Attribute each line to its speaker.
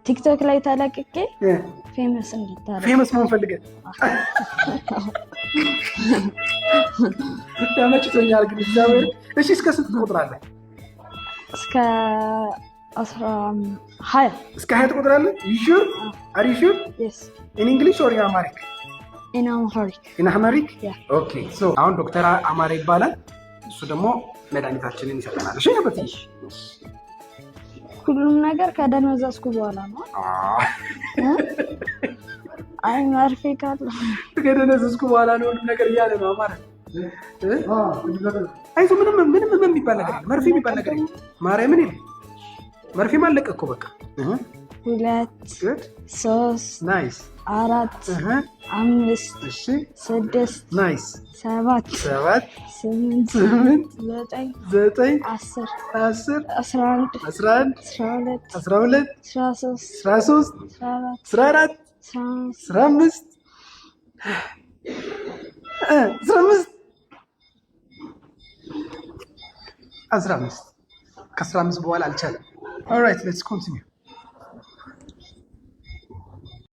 Speaker 1: ቲክቶክ ላይ ተለቅቄ ፌመስ እንድታረግ
Speaker 2: ፌመስ መሆን ፈልገህ ተመችቶኛል ግን እግዚአብሔር እሺ እስከ ስንት ትቆጥራለህ
Speaker 1: እስከ 20
Speaker 2: እስከ 20 ትቆጥራለህ you sure are you sure
Speaker 1: yes
Speaker 2: in english or in amharic in amharic
Speaker 1: yeah
Speaker 2: okay so አሁን ዶክተር አማረ ይባላል እሱ ደግሞ መድኃኒታችንን ይሰጠናል እሺ በትንሽ
Speaker 1: ሁሉም ነገር ከደነዘዝኩ በኋላ ነው አይ መርፌ ካለ
Speaker 2: ከደነዘዝኩ በኋላ ነው ሁሉም ነገር እያለ ነው አማረ አይዞ ምንም የሚባል ነገር መርፌ የሚባል ነገር ማርያምን ይል መርፌ ማለቀ እኮ በቃ
Speaker 1: 2 3
Speaker 2: ናይስ
Speaker 1: 4 5
Speaker 2: እሺ 6
Speaker 1: ናይስ 7 8 9 10 11 12 13 14 15 ከ15 በኋላ አልቻለም all right let's continue